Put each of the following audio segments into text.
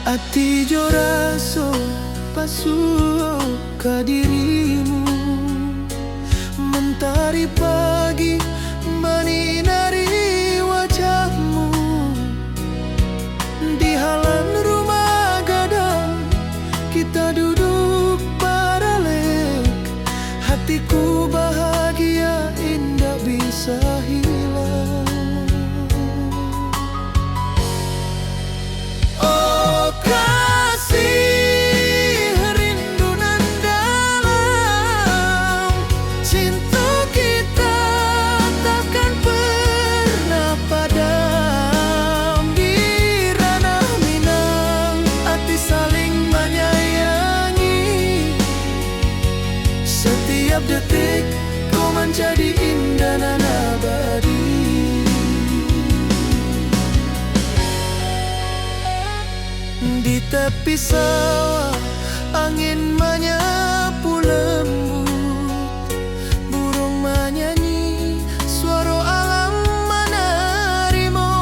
Ati jo raso pasuo ka dirimu, mentari pagi menyinari wajahmu. Di halaman rumah gadang kita duduk paralek, hatiku bahagia indah bisa hilang. Oh kasih, rindu nan dalam, cinta kita takkan pernah padam. Di ranah Minang hati saling menyayangi, setiap detik kau menjadi indah dan abadi. Di tepi sawah angin menyapu lembut, burung menyanyi, suara alam menerimu.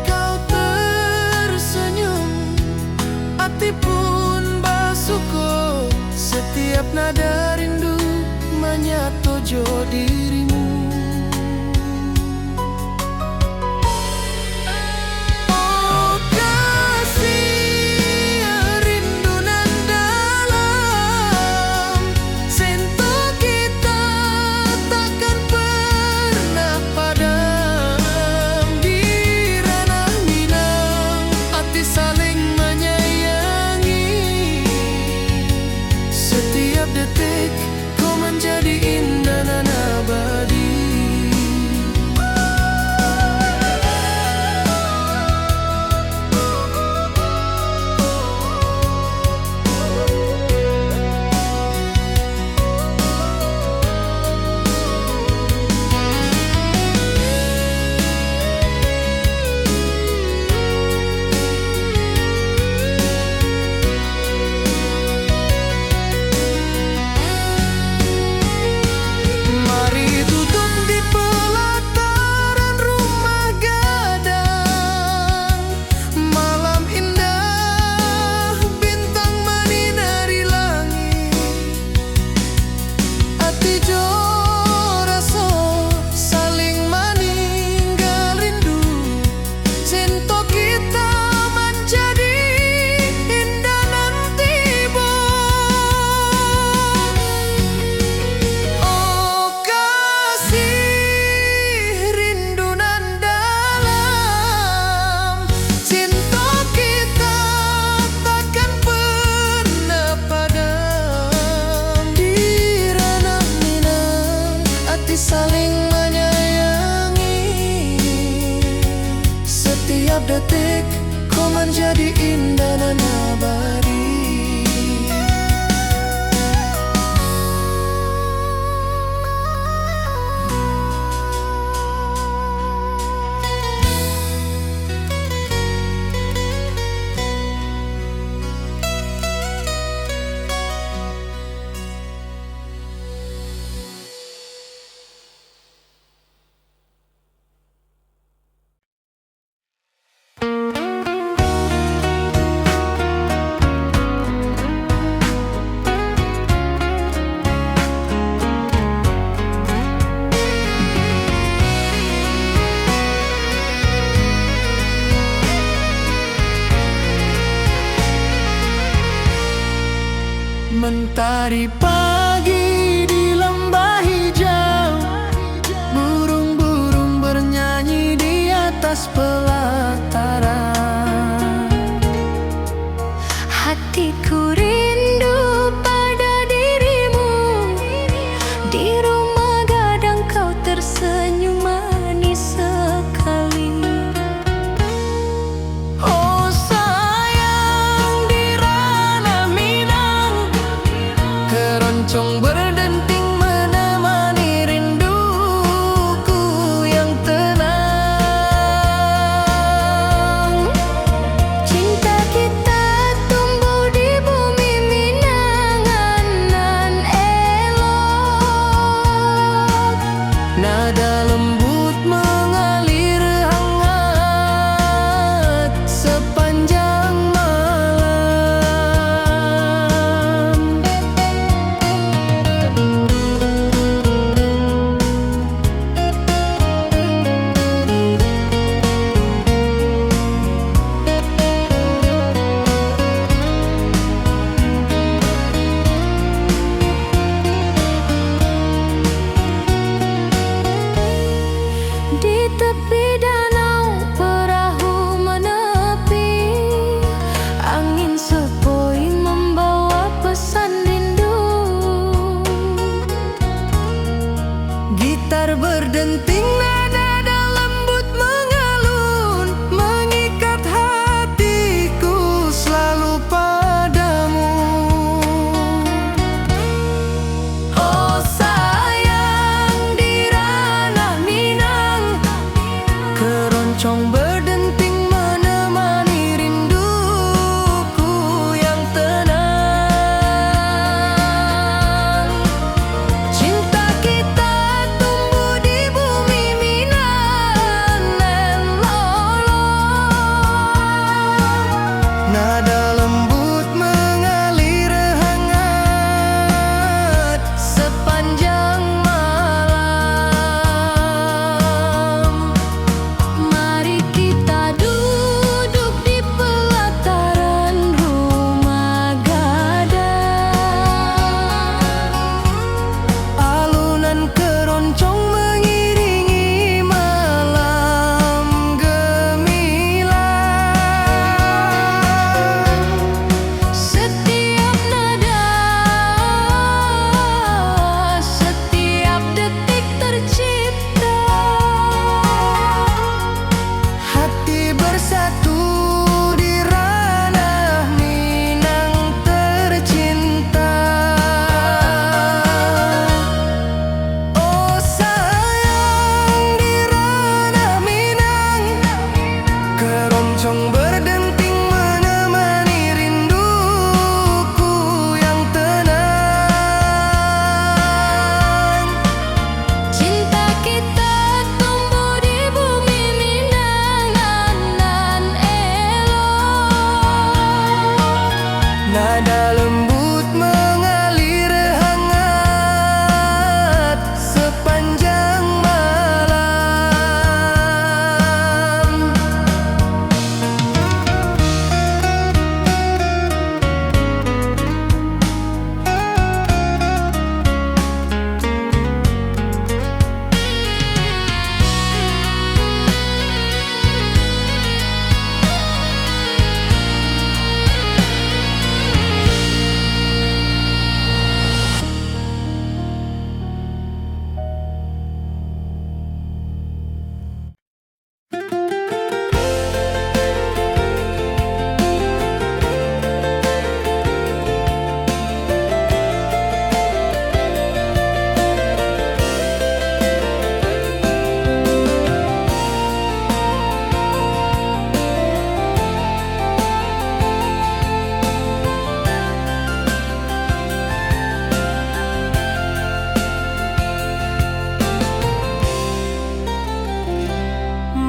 Kau tersenyum, hati pun bersyukur, setiap nada rindu menyatu jo dirimu. Setiap detik kau menjadi indah dan abadi. Mentari pagi di lembah hijau, burung-burung bernyanyi di atas pelataran. Hatiku rindu pada dirimu, di rumah gadang kau tersenyum manis sekali. Oh sayang, di ranah Minang terus Gitar berdenting, nada lembut mengalun, mengikat hatiku selalu padamu. Oh sayang, di ranah Minang, Keroncong berdenting menemani rinduku yang tenang. cinta kita tumbuh di bumi Minang dan lolong. Nada lembut mengalir hangat Sepanjang malam, mari kita duduk di pelataran rumah gadang. alunan keroncong mengiringi malam gemilang. Setiap nada, setiap detik tercipta. Hati bersatu di ranah Minang tercinta. Oh sayang, di ranah Minang, keroncong berdenting menemani rinduku yang tenang. Cinta kita tumbuh di bumi Minang nan elok. Nada lembut mengalir hangat sepanjang malam.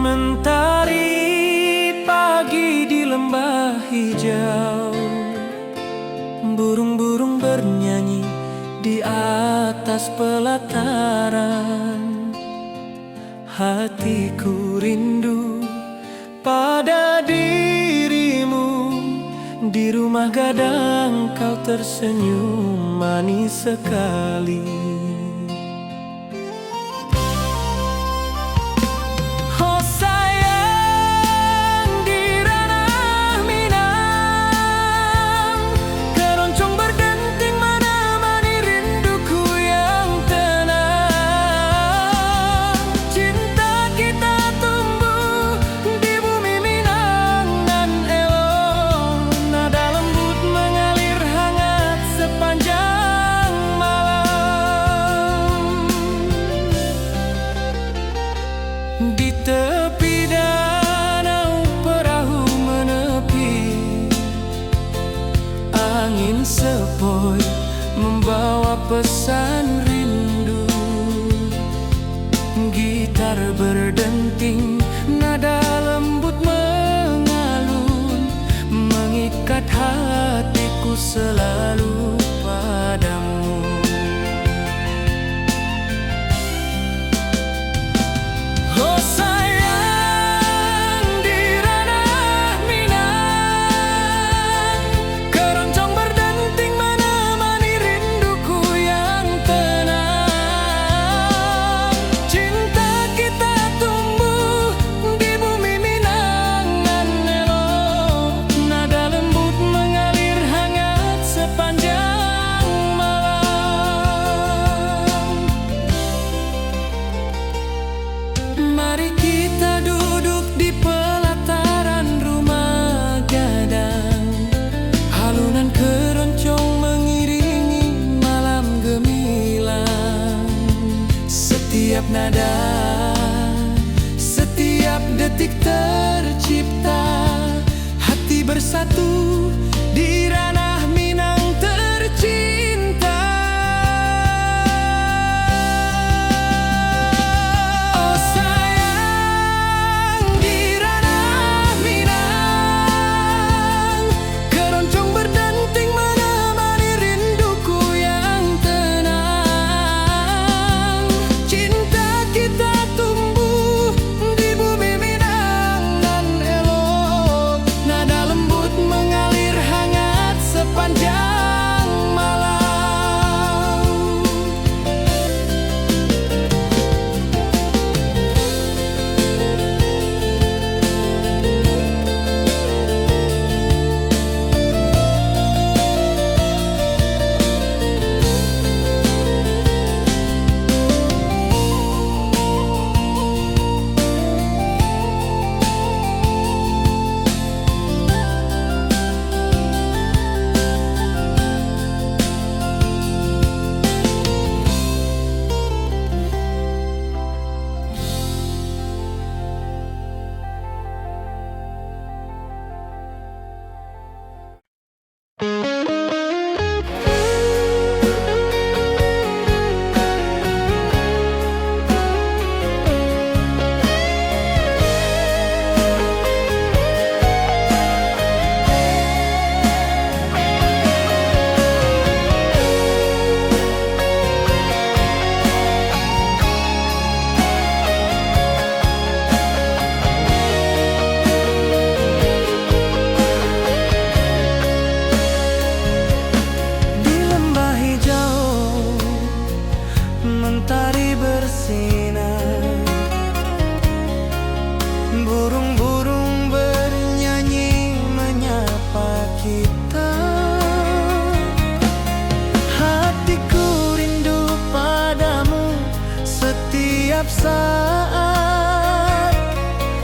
Mentari pagi di lembah hijau, burung-burung bernyanyi di atas pelataran. Hatiku rindu pada dirimu, di rumah gadang kau tersenyum manis sekali. Oh sayang, di ranah Minang, keroncong berdenting menemani rinduku yang tenang. Cinta kita tumbuh di bumi Minang nan elok. Nada lembut mengalir hangat sepanjang malam. Di tepi danau perahu menepi, angin sepoi membawa pesan rindu. Gitar berdenting, nada lembut mengalun, mengikat hatiku selalu padamu. Oh sayang, di ranah Minang, keroncong berdenting menemani rinduku yang tenang. Cinta kita tumbuh di bumi Minang nan elok. Nada lembut mengalir hangat sepanjang setiap nada, setiap detik tercipta. Hati bersatu di ranah Minang tercinta. Oh sayang, di ranah Minang, keroncong berdenting menemani rinduku yang tenang. Cinta kita tumbuh di bumi Minang nan elok, nada lembut mengalir hangat sepanjang malam. Di lembah hijau mentari bersinar, burung-burung bernyanyi menyapa kita. Hatiku rindu padamu setiap saat.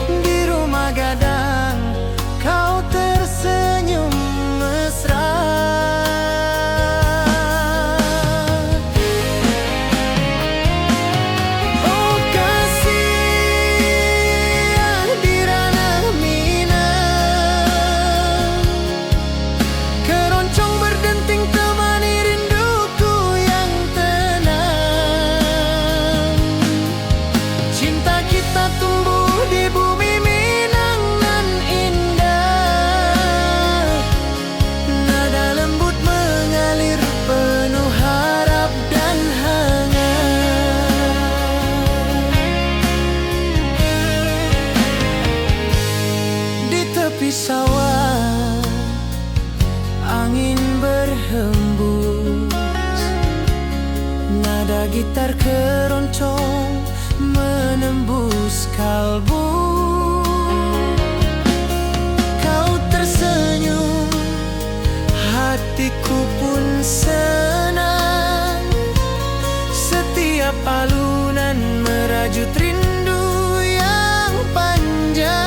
Di rumah gadang kau tersenyum mesra. Oh kasih, di ranah Minang, keroncong berdenting temani rinduku yang tenang. Cinta kita tumbuh di bumi Minang nan indah, nada lembut mengalir penuh harap dan hangat. Di tepi sawah angin berhembus, nada gitar keroncong menembus kalbu. Kau tersenyum, hatiku pun senang. Setiap alunan merajut rindu yang panjang.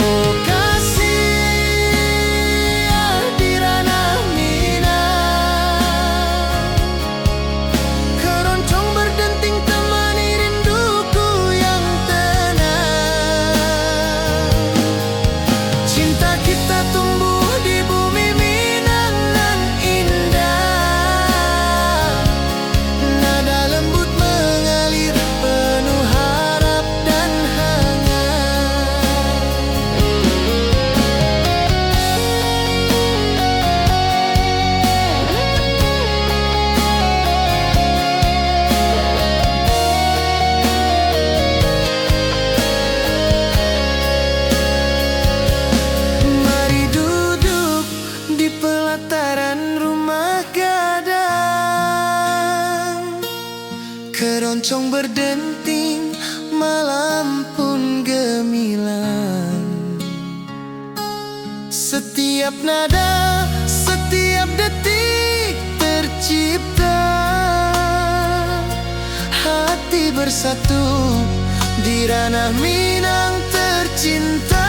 Oh kasih, di ranah Minang, keroncong berdenting temani rinduku yang tenang. Cinta kita tumbuh di bumi Minang nan indah, nada lembut mengalir penuh harap dan hangat. Mari duduk di pelataran rumah gadang, keroncong berdenting malam pun gemilang. Setiap nada, setiap detik tercipta. Hati bersatu di ranah Minang tercinta.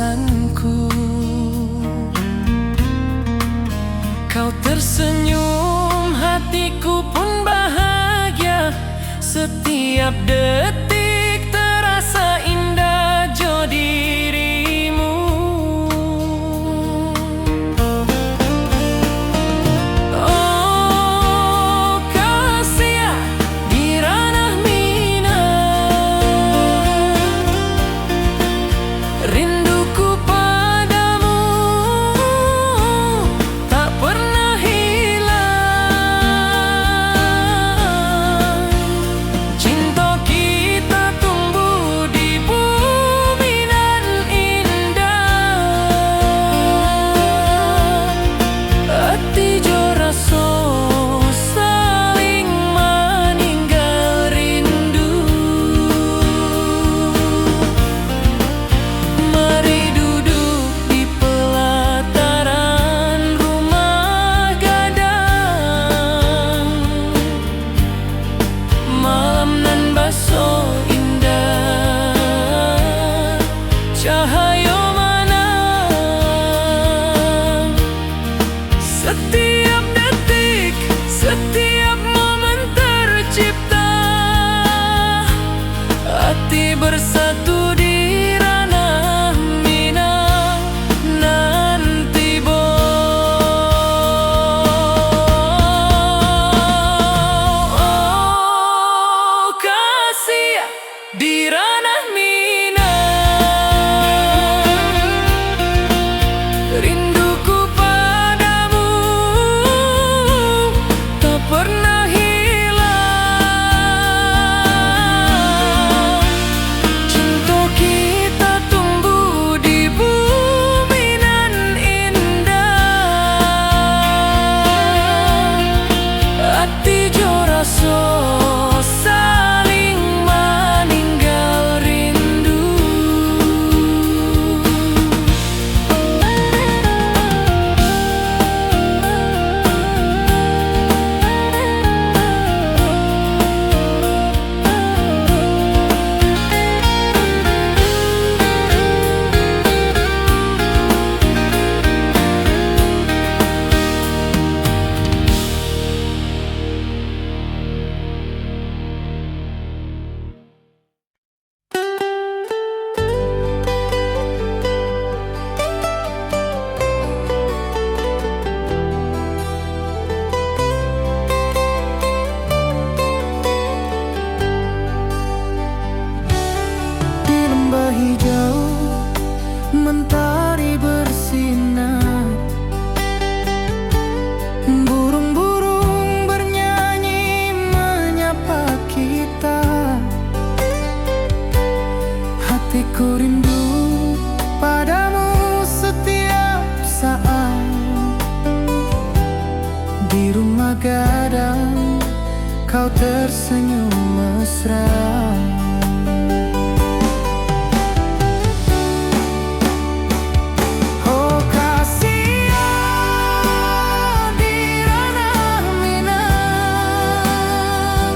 pesanku. Kau tersenyum, hatiku pun bahagia. Setiap detik terasa indah jo dirimu. Oh kasih di ranah Minang, rinduku padamu tak pernah hilang. Cinta kita tumbuh di bumi nan indah. Hati jo rasa saling meninggal rindu. Mari duduk di pelataran rumah gadang. Malam nan baso indah, cahaya manang. Setiap detik, setiap momen tercipta. Hati bersatu di ranah Minang nanti bo. Oh kasih di ranah Minang, rinduku padamu tak pernah hilang. Cinta kita tumbuh di bumi nan indah. Hati jo rasa saling meninggal rindu. Di lembah hijau mentari bersinar, burung-burung bernyanyi menyapa kita. Hatiku rindu padamu setiap saat. Di rumah gadang kau tersenyum mesra. Oh kasih di ranah Minang,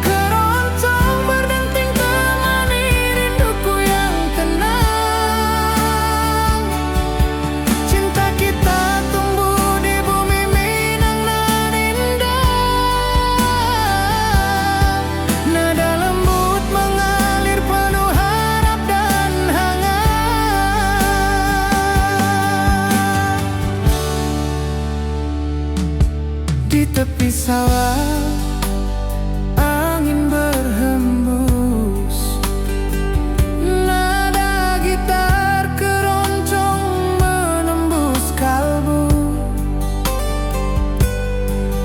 keroncong berdenting temani rinduku yang tenang. Cinta kita tumbuh di bumi Minang nan indah. Nada lembut mengalir penuh harap dan hangat. Di tepi sawah angin berhembus, nada gitar keroncong menembus kalbu.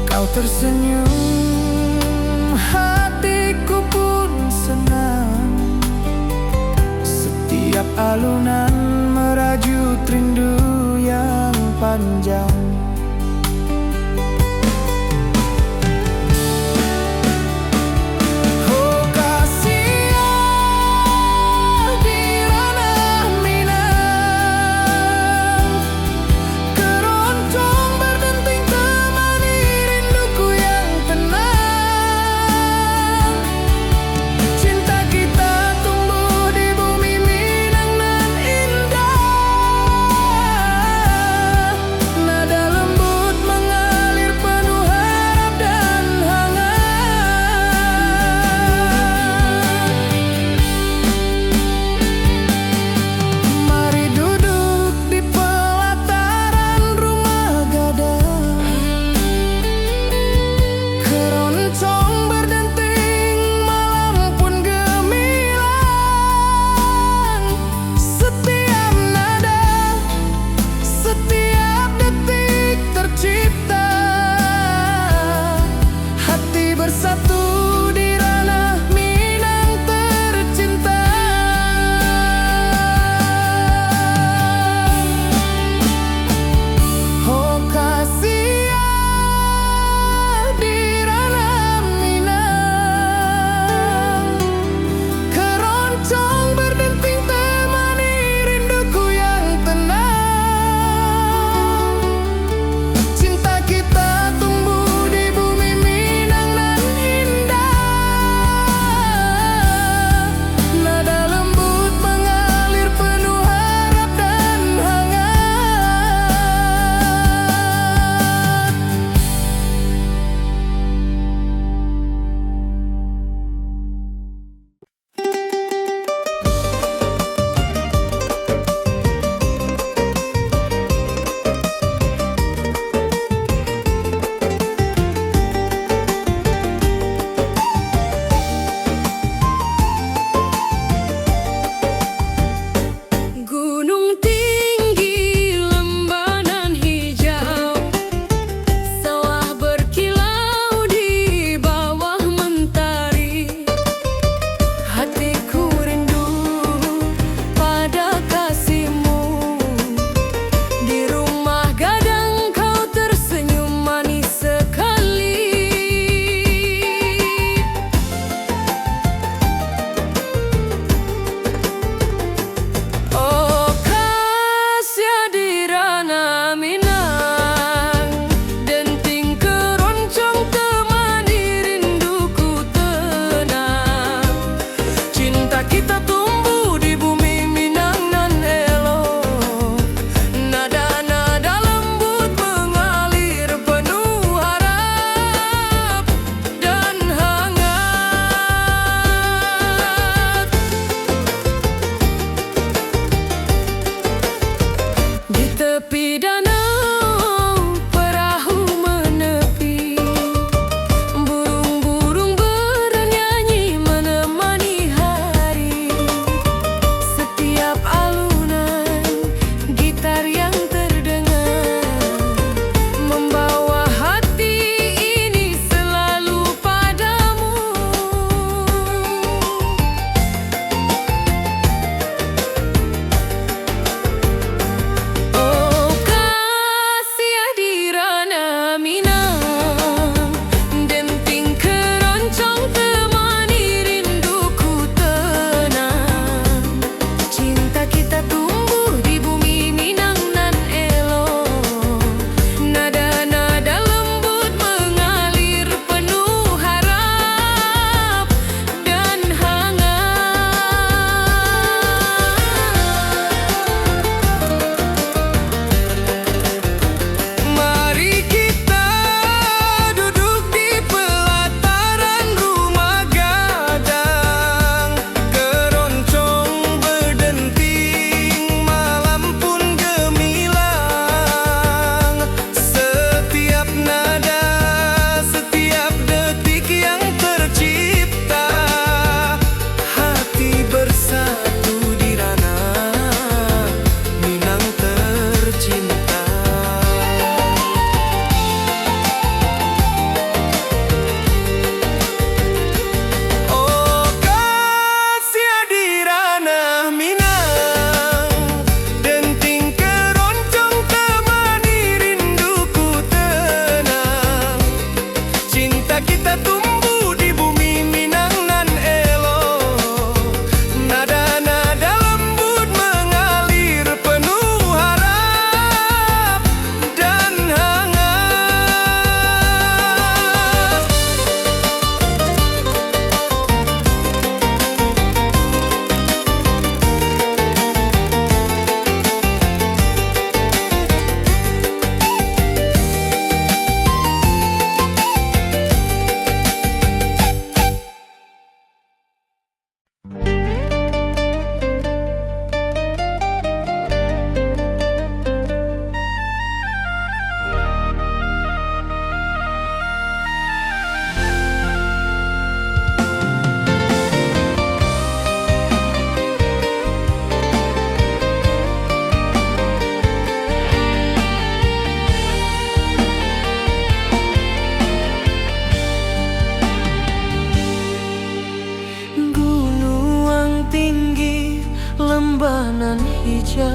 Kau tersenyum, hatiku pun senang. Setiap alunan merajut rindu yang panjang. Oh kasih di ranah Minang, keroncong berdenting temani rinduku yang tenang. Cinta kita tumbuh di bumi Minang nan indah.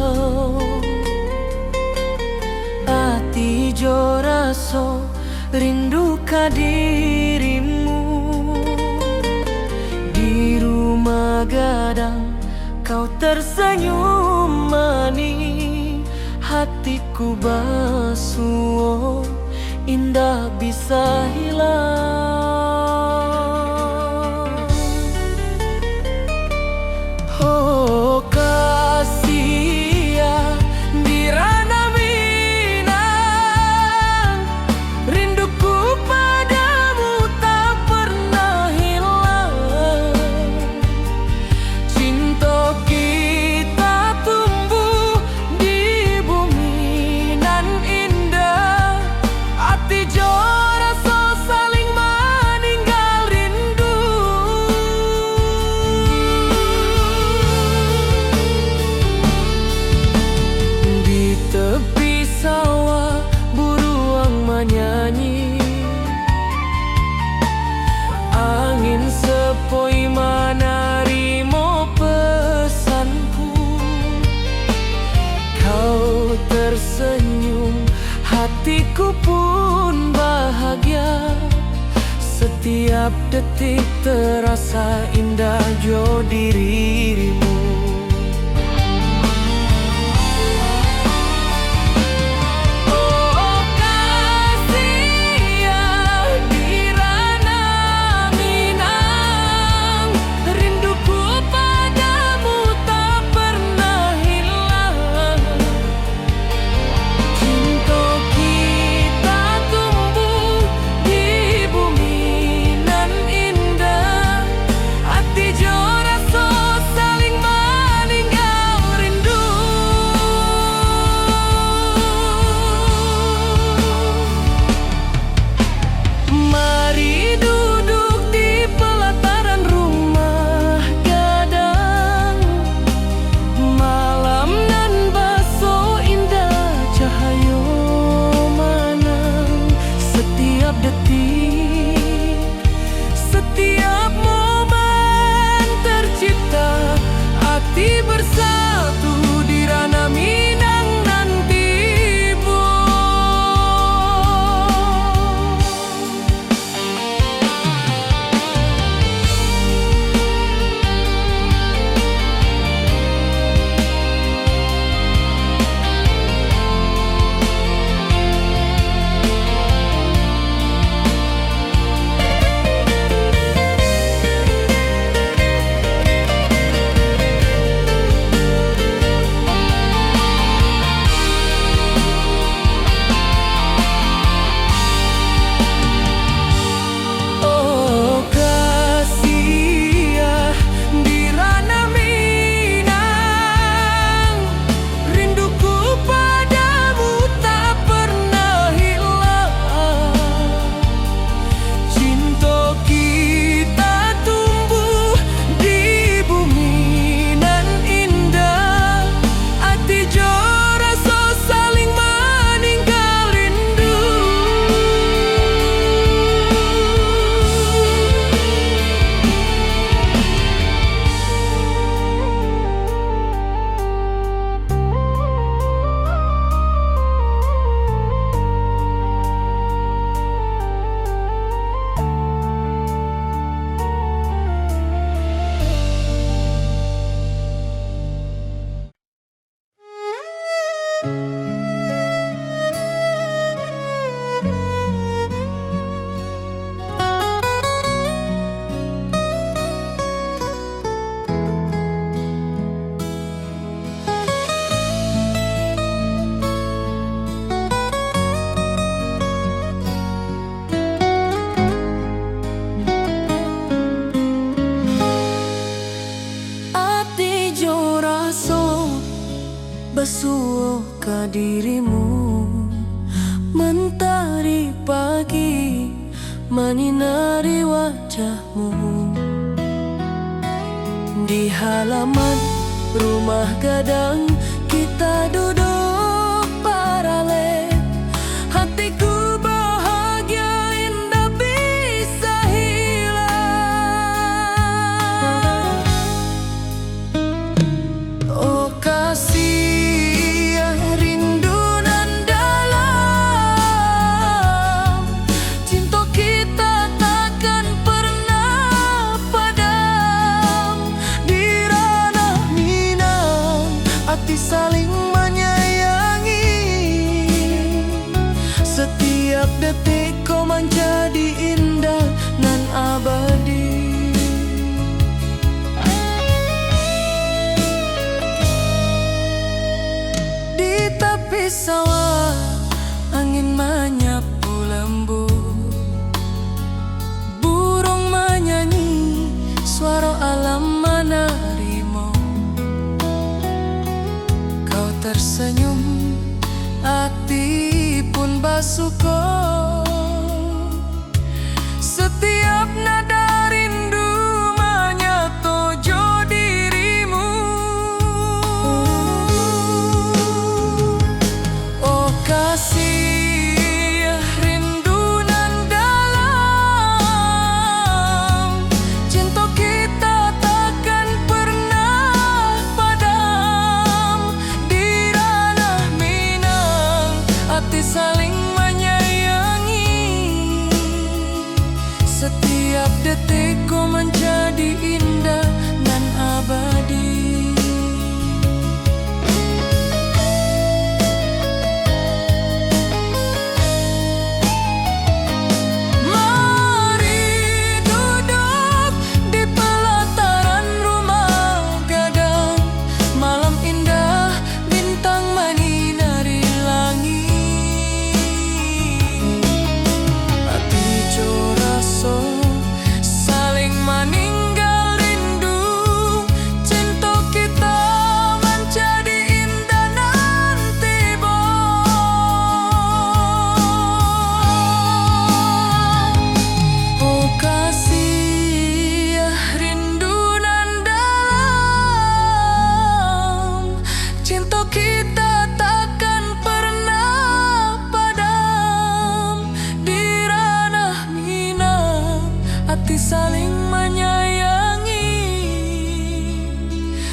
kau. Ati jo raso rindu ka dirimu. Di rumah gadang kau tersenyum manis, hatiku basuh indah bisa hilang. Oh kasih ya di ranah Minang, rinduku padamu tak pernah hilang. Cinta kita tumbuh di bumi nan indah, hati jo rasa saling meninggal rindu. Di tepi sawah buruang menyanyi, angin sepoi menarimo pesanku. Kau tersenyum, hatiku pun bahagia. Setiap detik terasa indah jo dirimu. Oh kasih ya di ranah Minang, rinduku padamu tak pernah hilang. Cinta kita tumbuh di bumi nan indah, hati jo rasa saling meninggal rindu. Mari duduk di pelataran rumah gadang, malam nan baso indah cahayo manang. Setiap detik, setiap momen tercipta, hati bersatu di ranah Minang nan tiba. Oh kasih ya di ranah Minang, rinduku padamu tak pernah hilang. Cinta kita tumbuh di bumi nan indah, hati jo rasa saling meninggal rindu. Ati jo raso basuh ka dirimu. Mentari pagi menyinari wajahmu. Di halaman rumah gadang kita duduk paralel, hatiku bahagia indah bisa hilang. Oh kasih tepi sawah, angin menyapu lembut, burung menyanyi, suara alam menerimu. Kau tersenyum, hati pun bersyukur. Setiap nada rindu menyatu dirimu. Oh kasih, rindu nan dalam, cinta kita takkan pernah padam. Di ranah Minang, hati saling menyayangi. Setiap detikku menjadi indah dan abadi. Mari duduk di pelataran rumah gadang, malam indah bintang menyinari langit. Hati coraso saling meninggal rindu, cinta kita menjadi indah nanti oh kasih, rindu nan dalam, cinta kita takkan pernah padam. Di ranah Minang, hati saling menyayangi.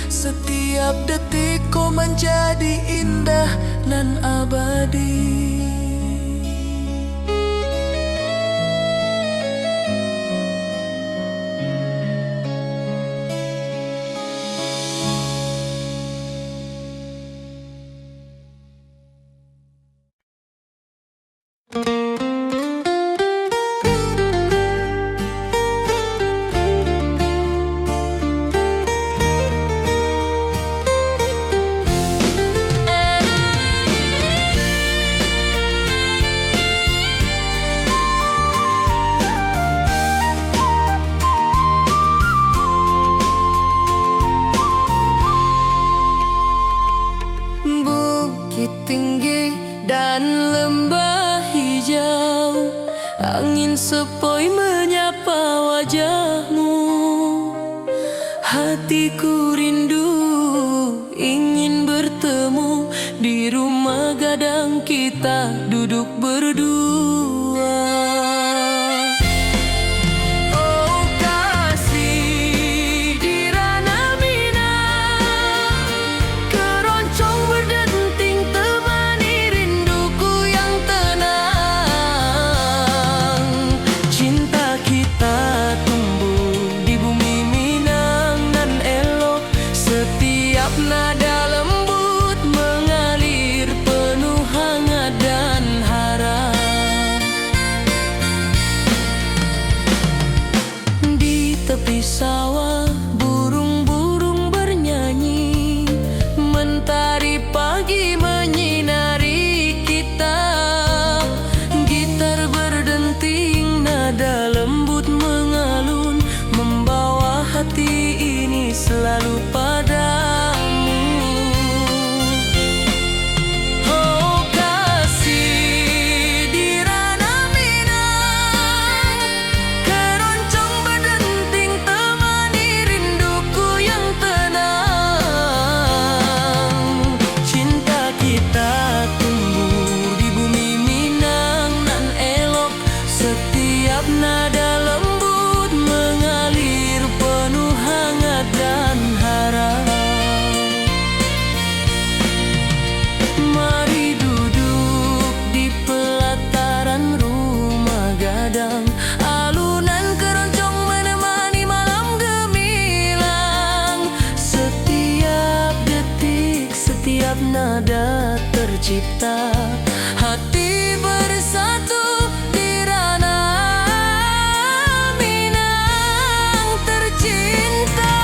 Setiap detikku menjadi indah dan abadi. Bukit tinggi dan lembah hijau, angin sepoi menyapa wajahmu. Hatiku rindu ingin bertemu di rumah gadang, kita duduk berdua. Oh kasih, di ranah Minang, keroncong berdenting temani rinduku yang tenang. Cinta kita tumbuh di bumi Minang nan elok, setiap nada lembut mengalir penuh hangat dan harap. Di tepi sawah burung-burung bernyanyi, mentari pagi menyinari kita. Gitar berdenting, nada lembut mengalun, membawa hati ini selalu padamu. Oh kasih, di ranah Minang, keroncong berdenting temani rinduku yang tenang. Cinta kita tumbuh di bumi Minang nan elok, setiap nada lembut mengalir penuh hangat dan harap. Mari duduk di pelataran rumah gadang, alunan keroncong menemani malam gemilang. Setiap detik, setiap nada tercipta, hati bersatu di ranah Minang tercinta.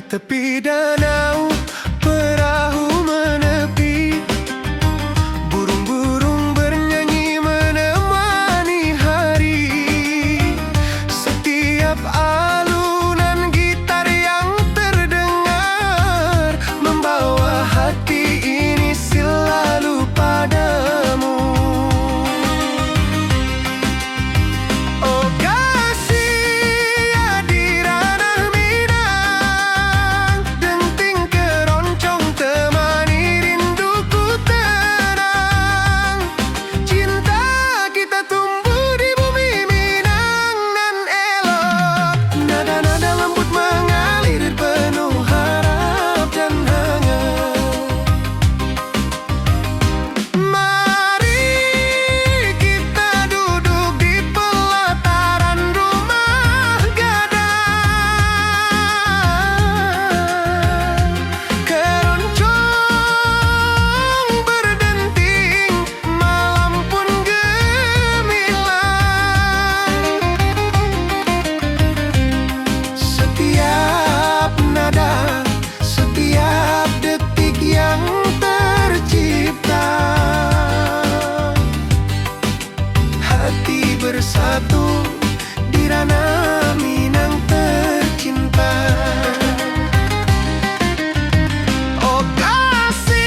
tepi danau perahu menepi, burung-burung bernyanyi menemani hari. Setiap alunan gitar yang terdengar membawa hati ini selalu padamu. Oh kasih di ranah Minang, denting keroncong temani rinduku tenang. Cinta kita tumbuh di bumi Minang nan elok, nada-nada lembut mengalir penuh harap dan hangat. Mari kita duduk di pelataran rumah gadang. Keroncong berdenting, malam pun gemilang. Setiap nada, setiap detik yang tercipta, hati bersatu di ranah Minang tercinta. Oh kasih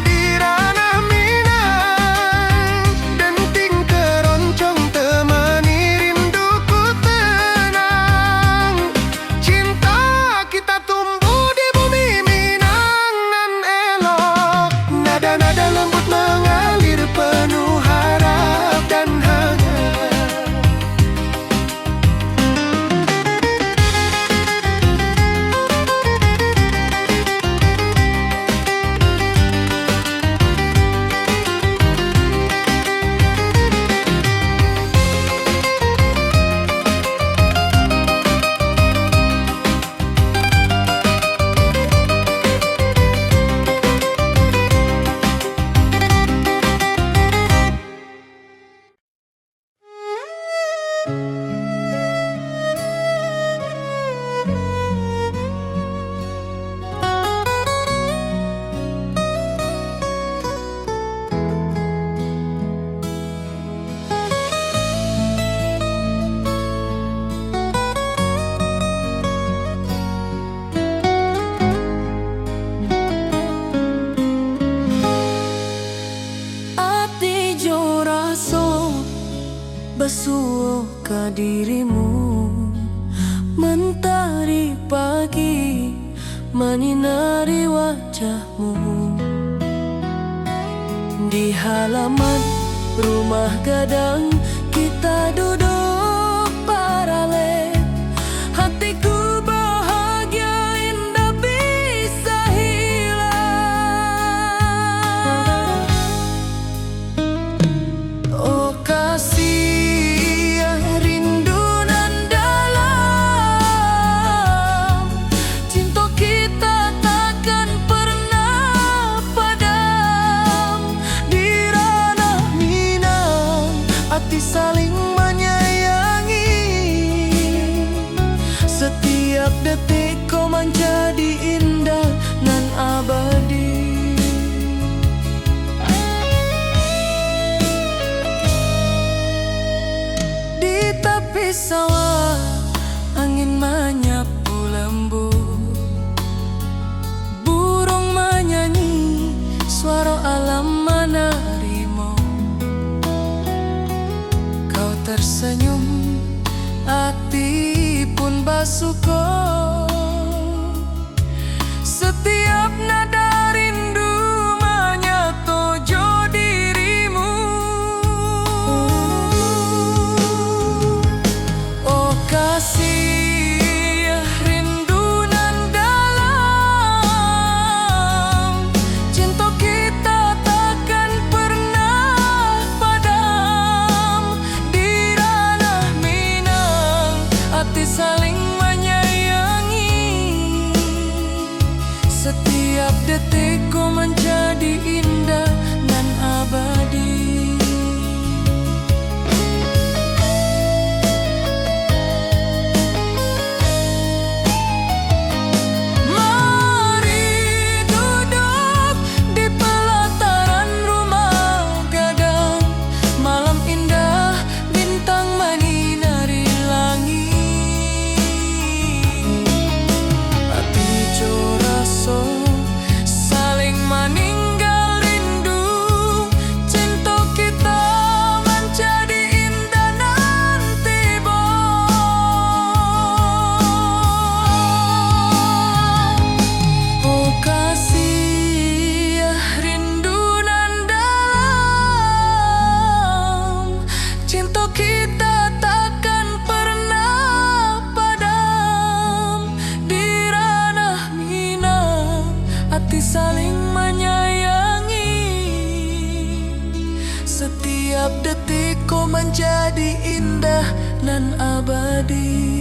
di ranah Minang, denting keroncong temani rinduku tenang. Cinta kita tumbuh di bumi Minang nan elok, nada-nada lembut mengalir penuh harap dan hangat. Ati jo raso basuh ke dirimu, mentari pagi menyinari wajahmu. Di halaman rumah gadang kita duduk paralel, hatiku bahagia indah bisa hilang. Oh kasih rindu nan dalam, cinta kita takkan pernah padam. Di ranah Minang hati saling menyayangi, setiap detik kau menjadi indah nan abadi. Di tepi sawah angin menyapu lembut, burung menyanyi suara alam menerimu. Kau tersenyum, hati pun basuh. Setiap nada rindu menyatu jo dirimu. abadi.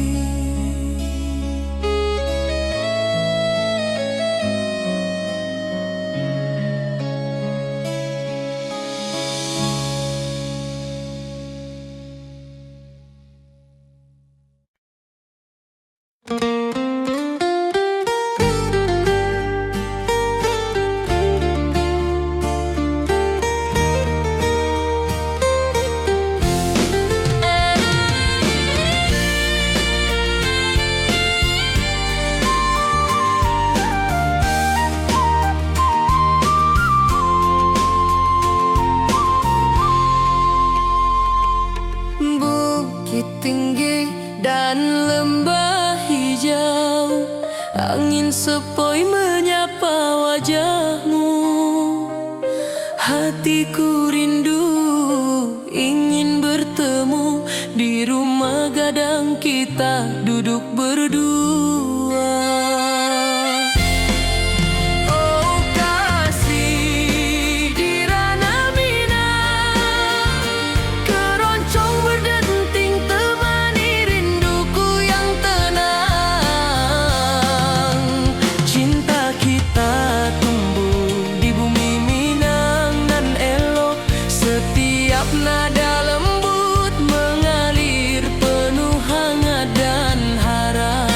Bukit tinggi dan lembah hijau, angin sepoi menyapa wajahmu. Hatiku rindu ingin bertemu di rumah gadang kita duduk berdua. Oh kasih di Ranah Minang, keroncong berdenting temani rinduku yang tenang. Cinta kita tumbuh di bumi Minang nan elok, setiap nada lembut mengalir penuh hangat dan harap.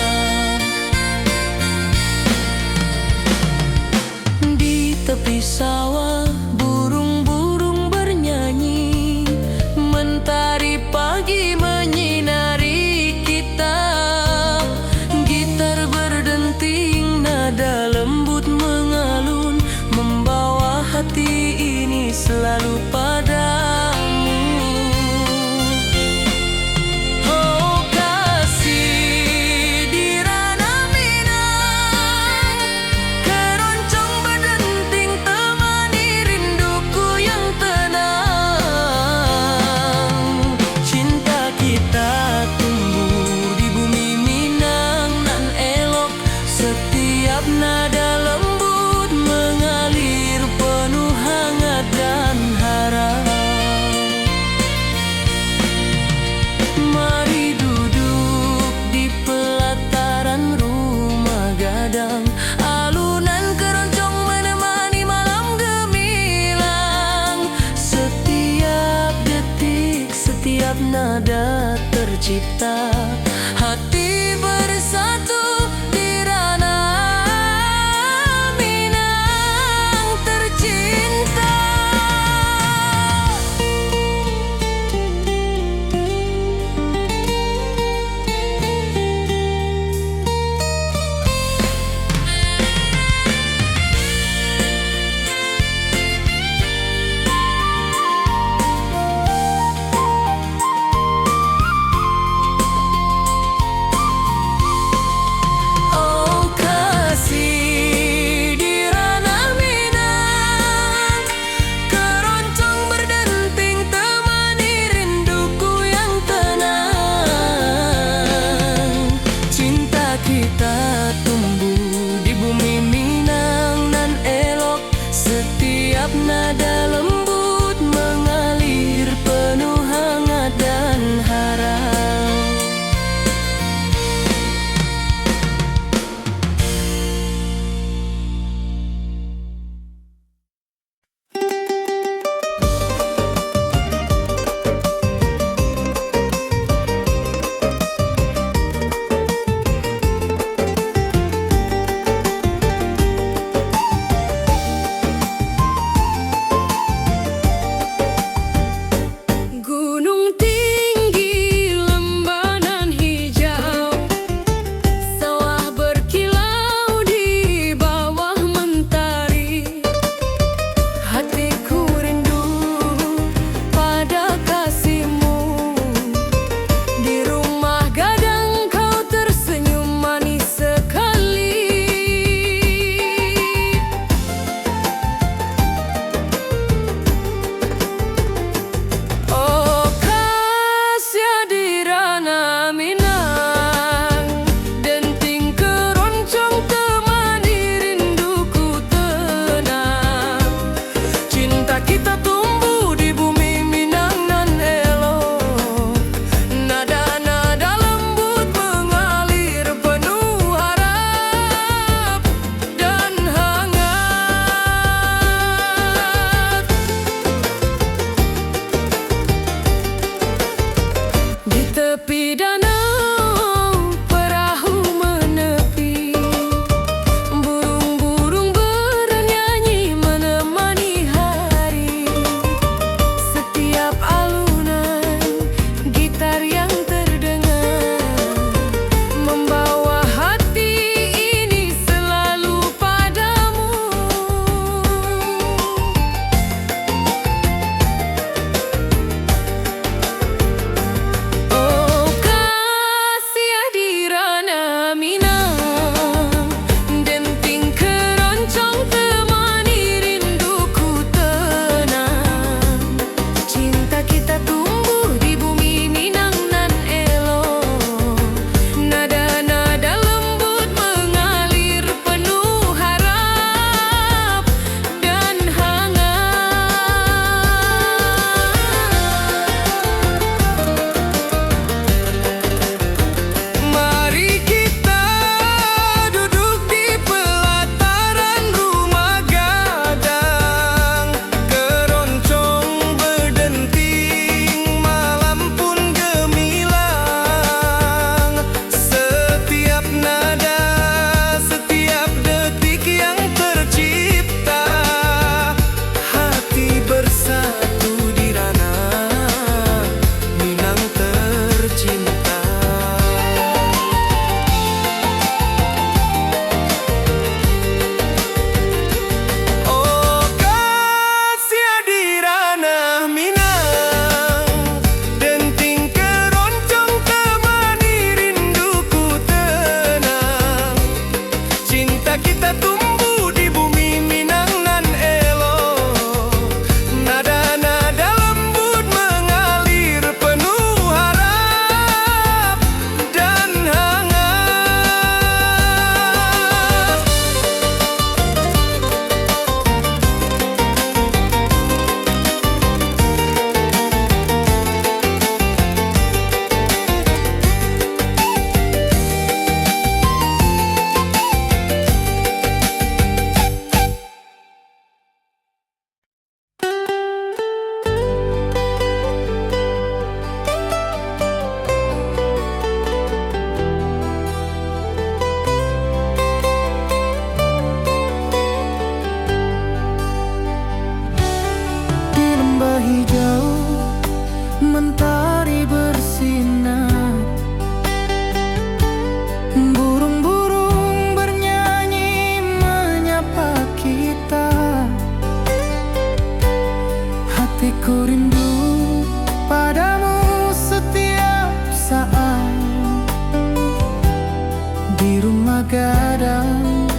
rumah gadang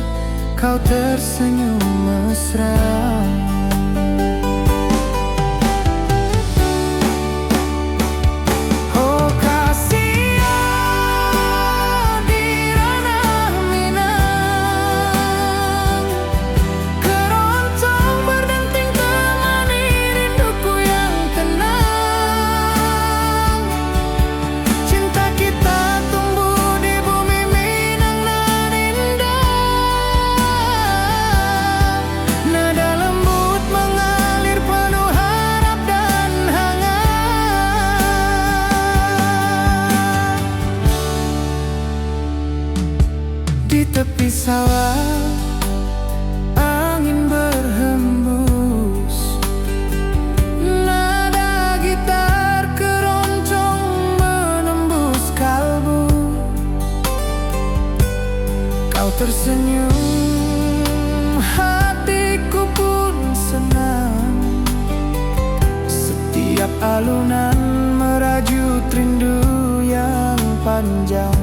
kau tersenyum mesra. Oh kasihan di ranah Minang, keroncong berdenting temani rinduku yang tenang. Cinta kita tumbuh di bumi Minang nan indah. Nada lembut mengalir penuh harap dan hangat. Di tepi sawah angin berhembus, nada gitar keroncong menembus kalbu. Kau tersenyum, hatiku pun senang. Setiap alunan merajut rindu yang panjang.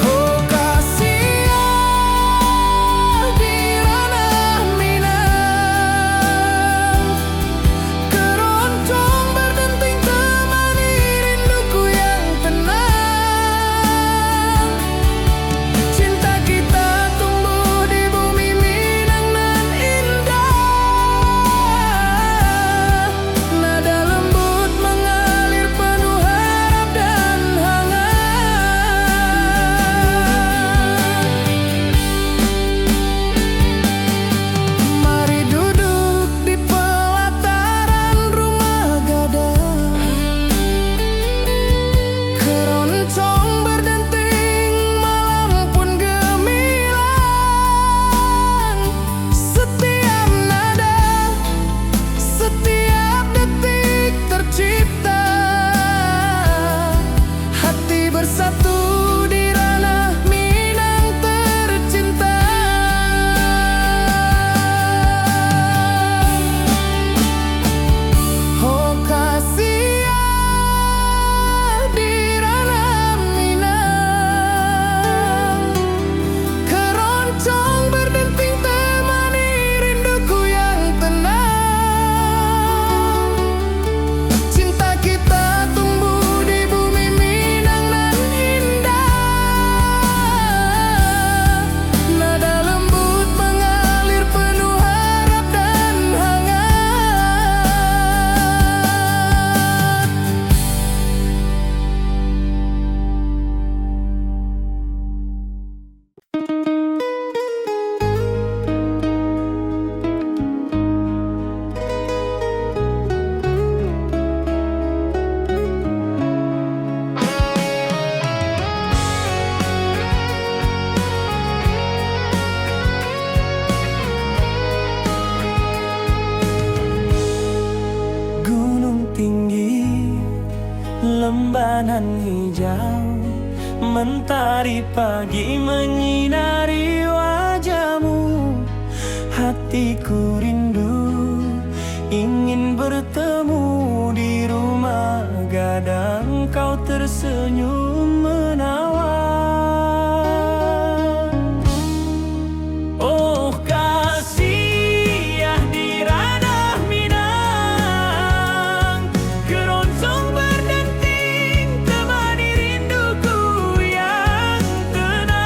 Oh kasihan di ranah Minang, keroncong berdenting temani rinduku yang tenang. Cinta kita tumbuh di bumi Minang nan indah. Nada lembut mengalir penuh harap dan hangat. Mari duduk di pelataran rumah gadang, keroncong berdenting malam pun gemilang. Setiap nada, setiap detik tercipta, hati bersatu di ranah Minang tercinta. Oh kasihan di ranah Minang, keroncong berdenting temani rinduku yang tenang. Cinta kita tumbuh di bumi Minang nan indah. Nada lembut mengalir penuh harap dan hangat. Gunung tinggi, lembanan hijau, mentari pagi menyinari wajahmu. Hatiku rindu ingin bertemu di rumah gadang, kau tersenyum menawan. Oh kasihan di ranah Minang, keroncong berdenting temani rinduku yang tenang.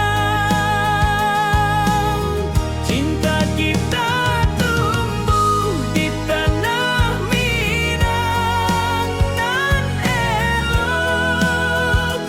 Cinta kita tumbuh di tanah Minang nan elok.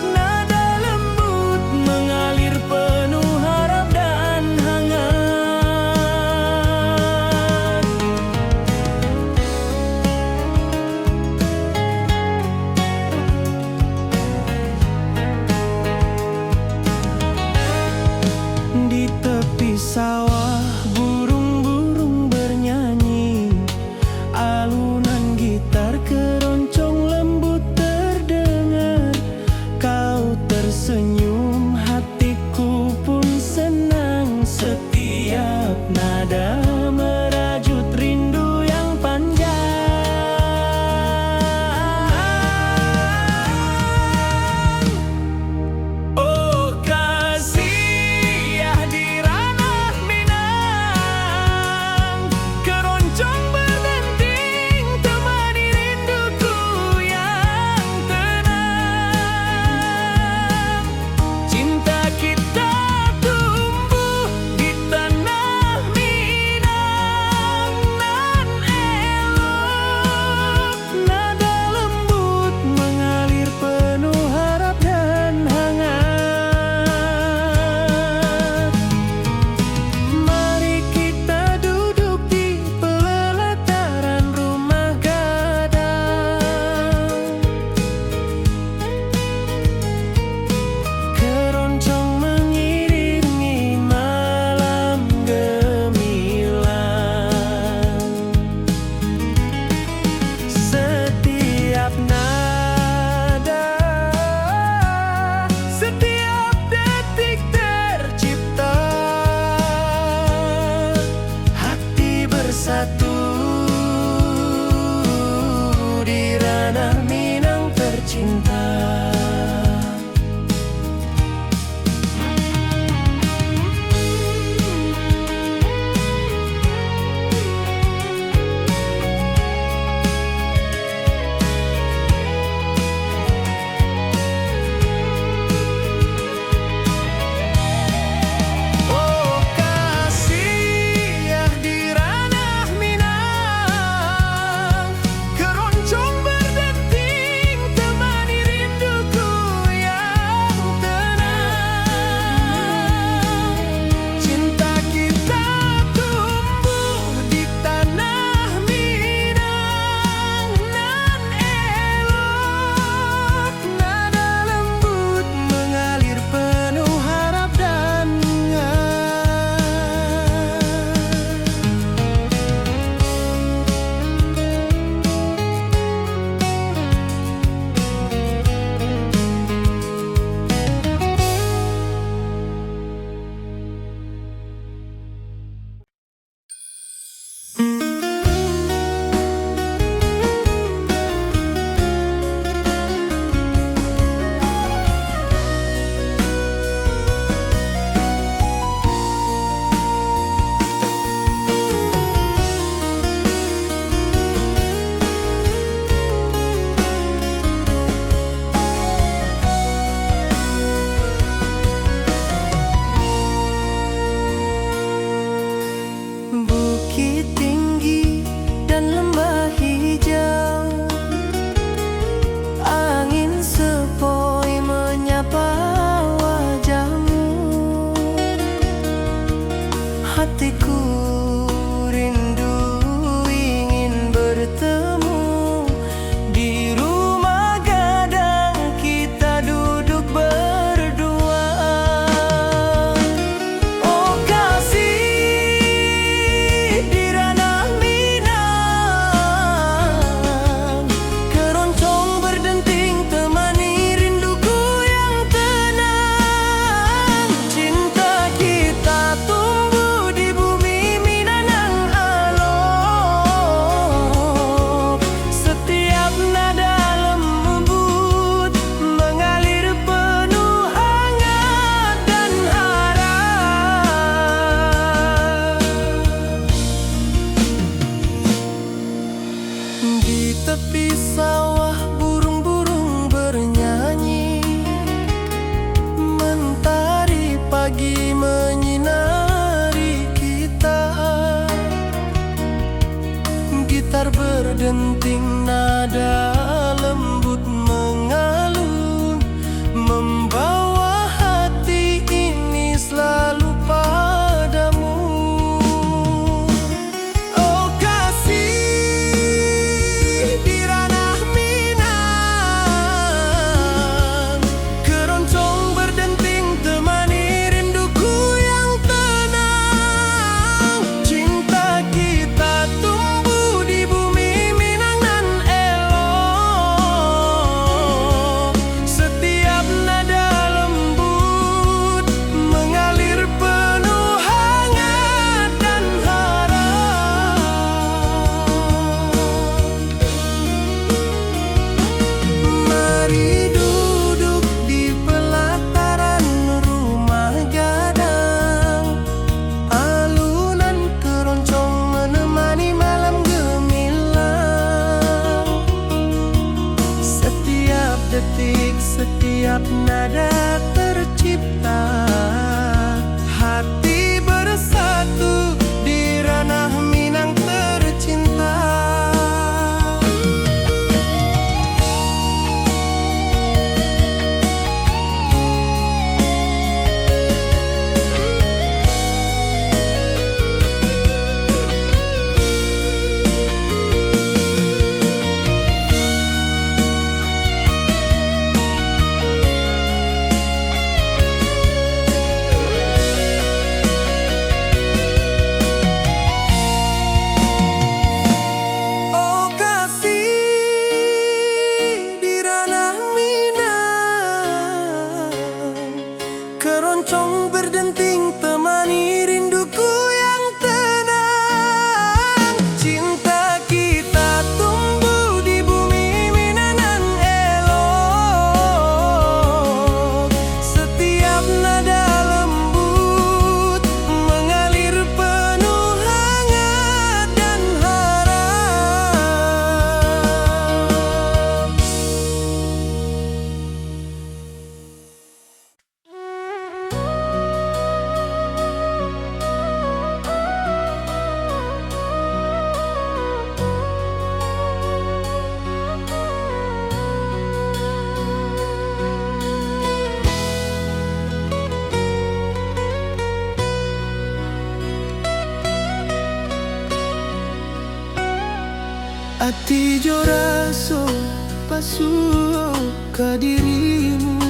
detik setiap nada tercipta. Hati bersatu di ranah Minang tercinta. Oh kasih di ranah Minang, keroncong berdenting temani rinduku yang tenang. Cinta kita tumbuh di bumi Minang elok. Setiap nada lembut mengalir penuh hangat dan harap. Ati jo raso pasuh ke dirimu,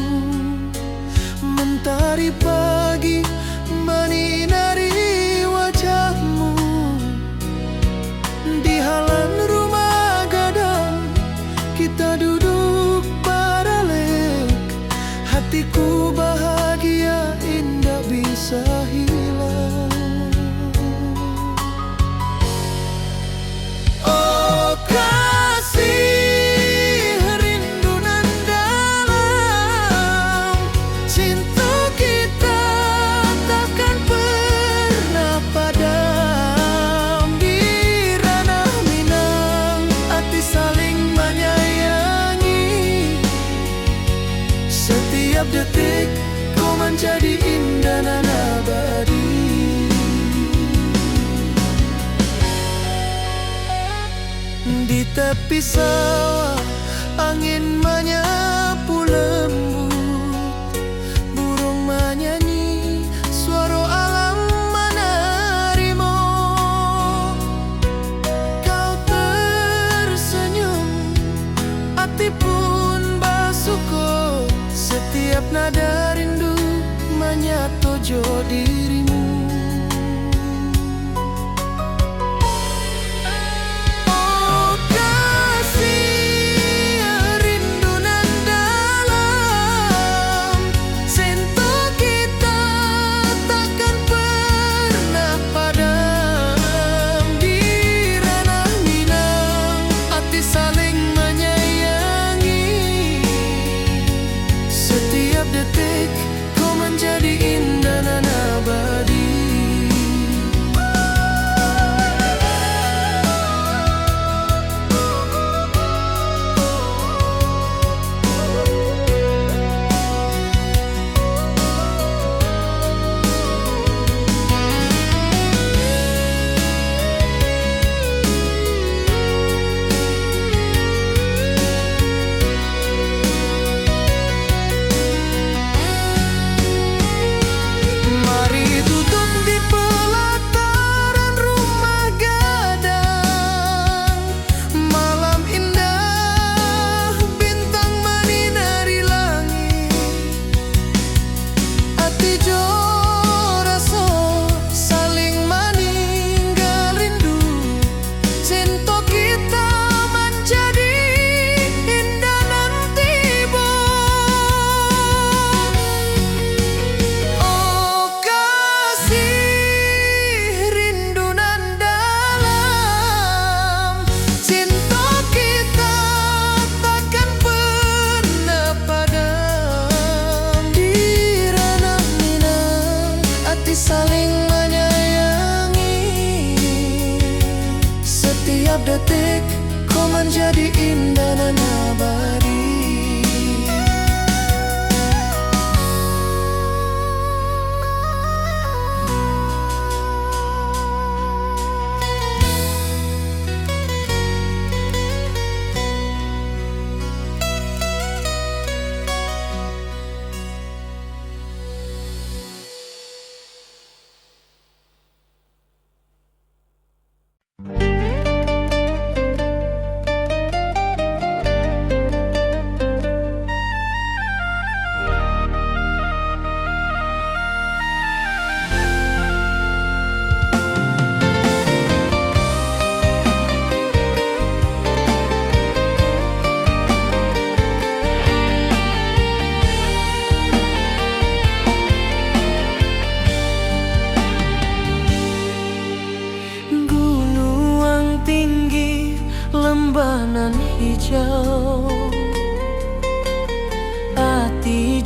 mentari pagi menyinari wajahmu. Di halaman rumah gadang kita duduk baralek. Hatiku bahagia indah bisa hilang. Oh kasih rindu nan dalam, cinta kita takkan pernah padam. Di ranah Minang hati saling menyayangi. Setiap detik kau menjadi indah dan abadi. Di tepi sawah angin menyapu lembut, burung menyanyi, suara alam menerima. Kau tersenyum, hati pun bersyukur. Setiap nada rindu menyatu jo dirimu. Oh kasih rindu nan dalam, cinta kita takkan pernah padam. Di ranah Minang hati saling menyayangi. Setiap detik kau menjadi indah dan abadi.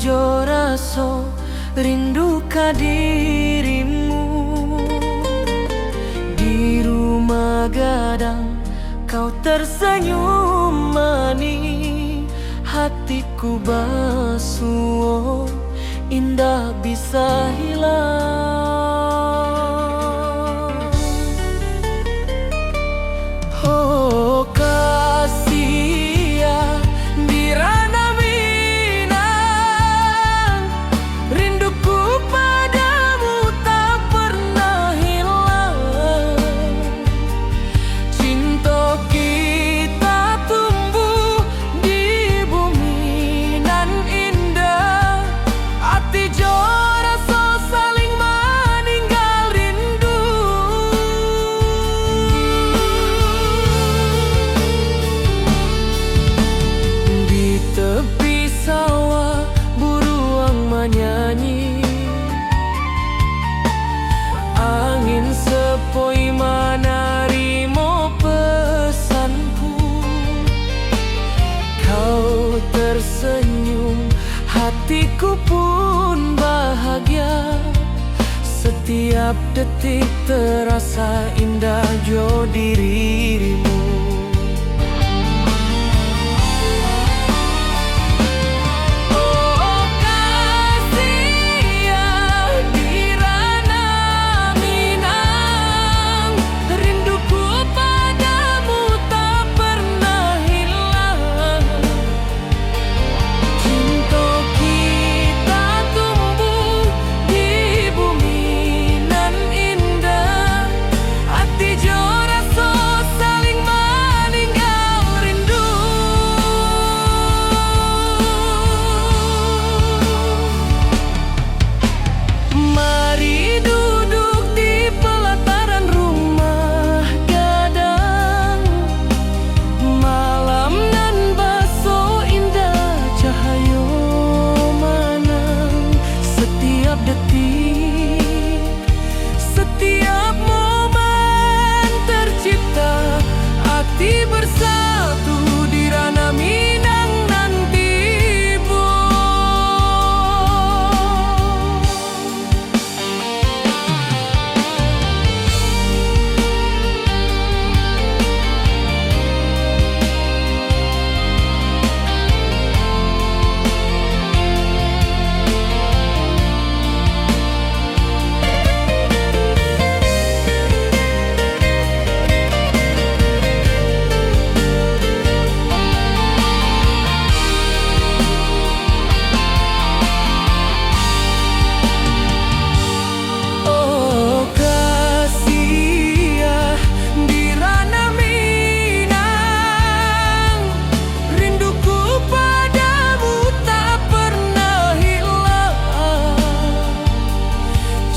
jo raso rindu ka dirimu. Di rumah gadang kau tersenyum manis, hatiku basuh indah bisa hilang. Oh kasih ya di ranah Minang, rinduku padamu tak pernah hilang. Cinta kita tumbuh di bumi nan indah, hati jo rasa saling meninggal rindu. Di tepi sawah buruang menyanyi, angin sepoi menarimo pesanku. Kau tersenyum, hatiku pun bahagia. Setiap detik terasa indah jo dirimu. Oh kasih ya di ranah Minang, rinduku padamu tak pernah hilang. Cinta kita tumbuh di bumi nan indah, hati jo rasa saling meninggal rindu. Mari duduk di pelataran rumah gadang, malam nan baso indah cahayo manang. Setiap detik, setiap momen tercipta, hati bersatu di ranah Minang nanti bu. Oh kasih ya di ranah Minang, rinduku padamu tak pernah hilang.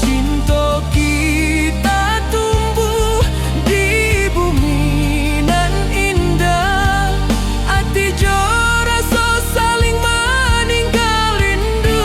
Cinta kita tumbuh di bumi nan indah, hati jo rasa saling meninggal rindu.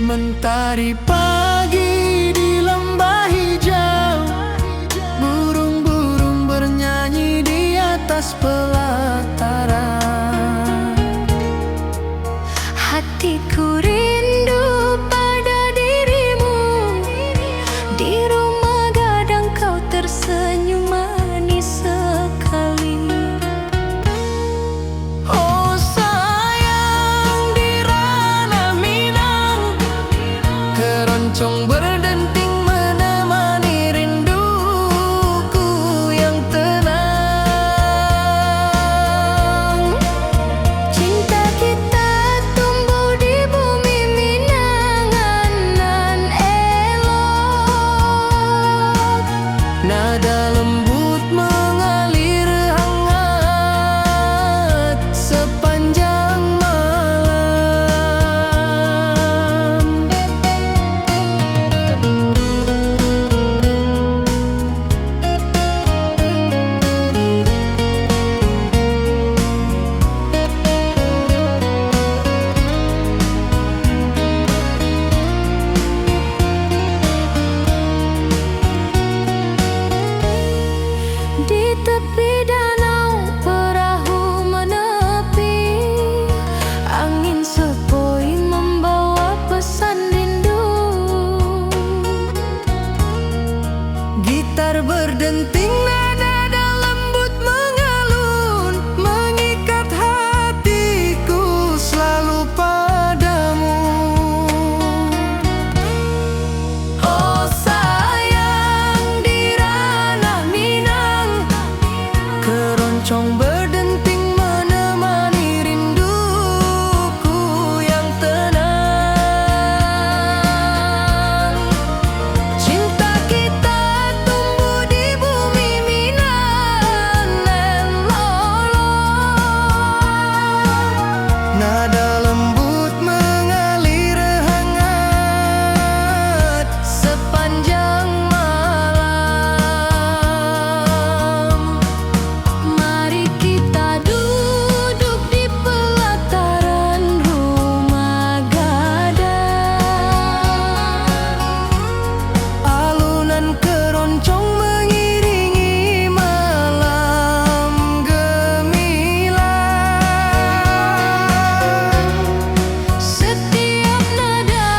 Mentari pagi di lembah hijau, burung-burung bernyanyi di atas pelataran. Hatiku rindu pada dirimu, di rumah gadang kau tersenyum manis sekali. Oh sayang di ranah Minang, keroncong berdenting, nada lembut mengalun, mengikat hatiku selalu padamu. Oh sayang, di ranah Minang, keroncong berdenting menemani rinduku yang tenang. Cinta kita tumbuh di bumi Minang dan lolong. Nada lembut mengalir hangat sepanjang malam. Mari kita duduk di pelataran rumah gadang. Alunan keroncong mengiringi malam gemilang. Setiap nada,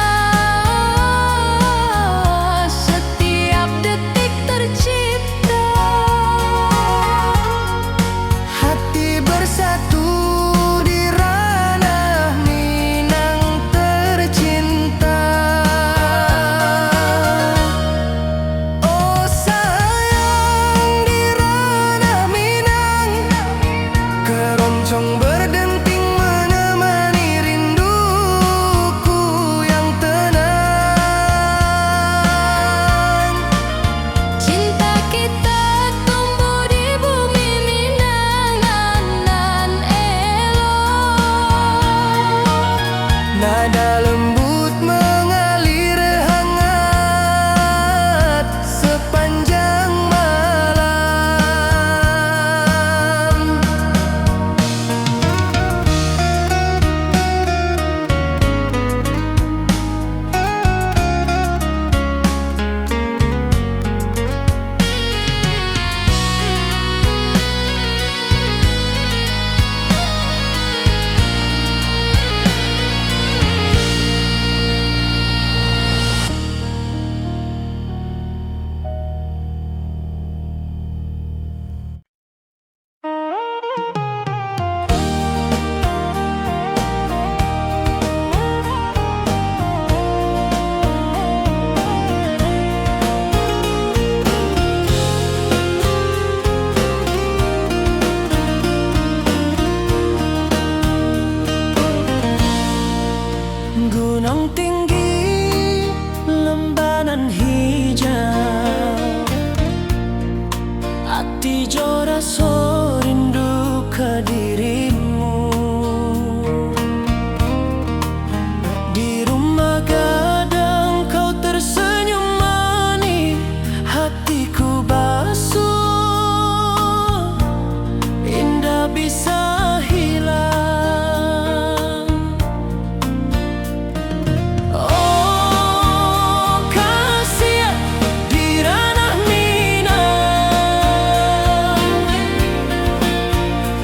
setiap detik tercipta, hati bersatu di ranah Minang tercinta. Oh sayang, di ranah Minang, keroncong berdenting menemani rinduku yang tenang. Cinta kita tumbuh di bumi Minang nan elok. Nada lembut mengalir hangat sepanjang malam. Gunung tinggi, lembanan hijau, hati jora so rindu ke dirimu. Di rumah gadang kau tersenyum manis, hatiku basuh, indah bisa hilang. Oh kasih di ranah Minang,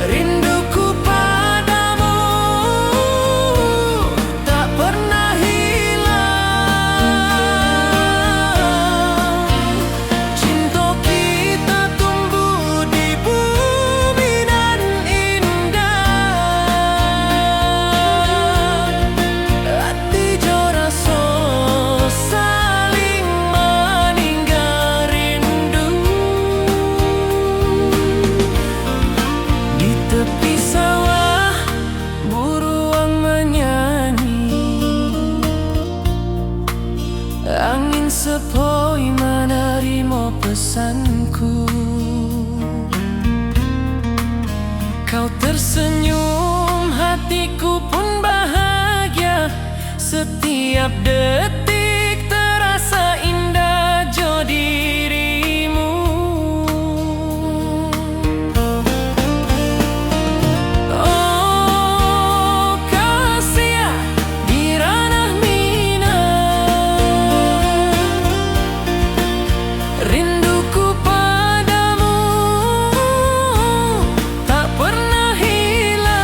rinduku padamu tak pernah hilang. Cinta kita tumbuh di bumi nan indah, hati jora so saling meninggal rindu. Di tepi sawah buruang menyanyi, angin sepoi menerima pesanku. Kau tersenyum, hatiku pun bahagia. Setiap detik terasa indah jo dirimu. Oh kasih di ranah Minang, rinduku padamu tak pernah hilang.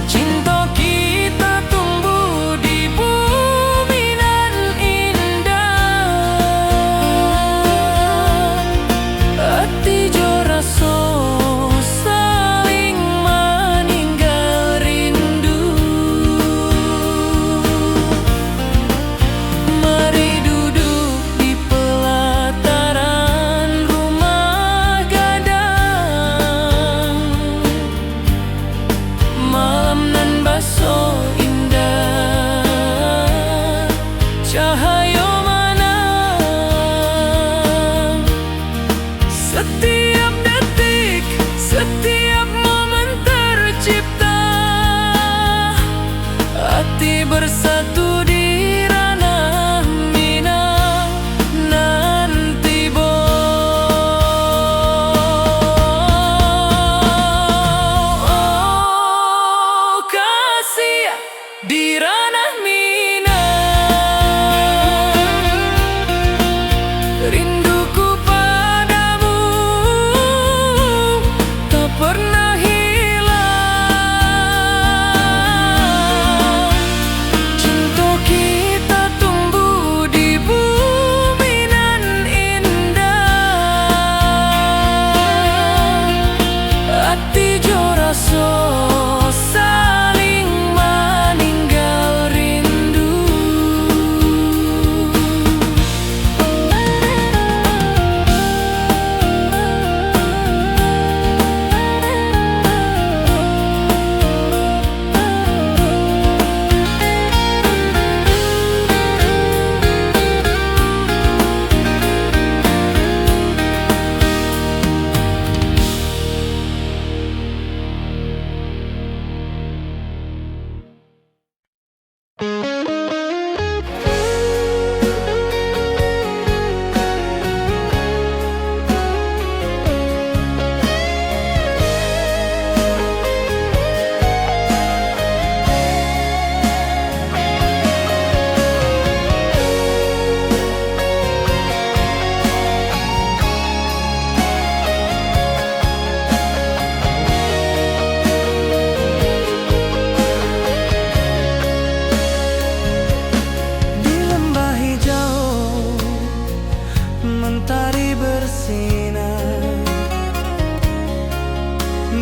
Cinta kita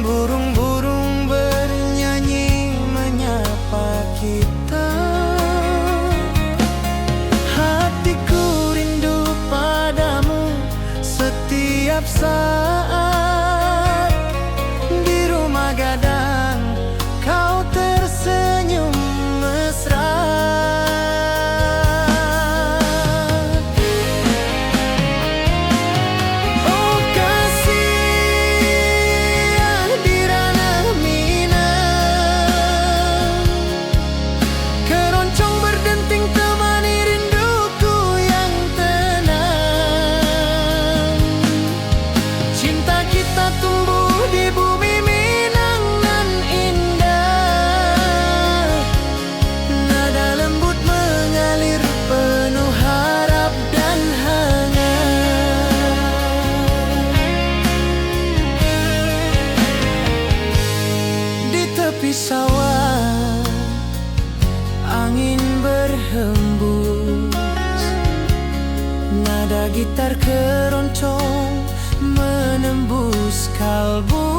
burung-burung bernyanyi menyapa kita. Hatiku rindu padamu setiap saat. Di rumah gadang kau tersenyum mesra. Oh kasih di ranah Minang, keroncong berdenting temani rinduku yang tenang. Cinta kita tumbuh di bumi Minang nan indah. Nada lembut mengalir penuh harap dan hangat. Di tepi sawah angin berhembus, nada gitar keroncong menembus kalbu.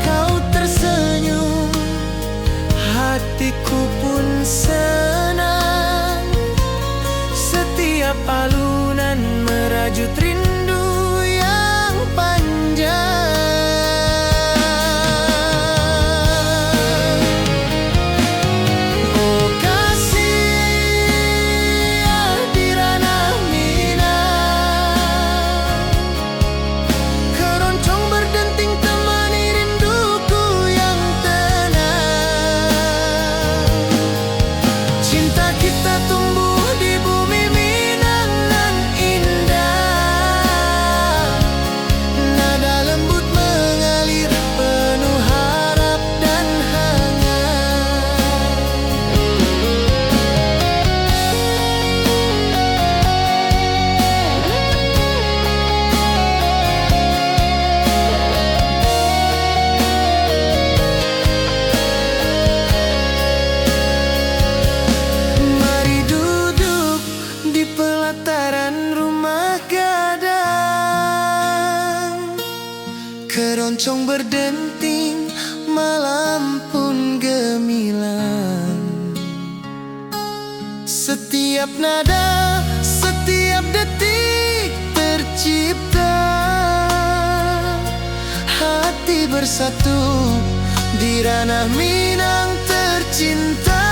Kau tersenyum, hatiku pun senang. Setiap alunan merajut rindu yang panjang. Oh kasih di ranah Minang, keroncong berdenting temani rinduku yang tenang. Cinta kita tumbuh di bumi Minang nan indah. Nada lembut mengalir penuh harap dan hangat. Mari duduk di pelataran rumah gadang, keroncong berdenting, malam pun gemilang. Setiap nada, setiap detik tercipta. Hati bersatu di ranah Minang tercinta.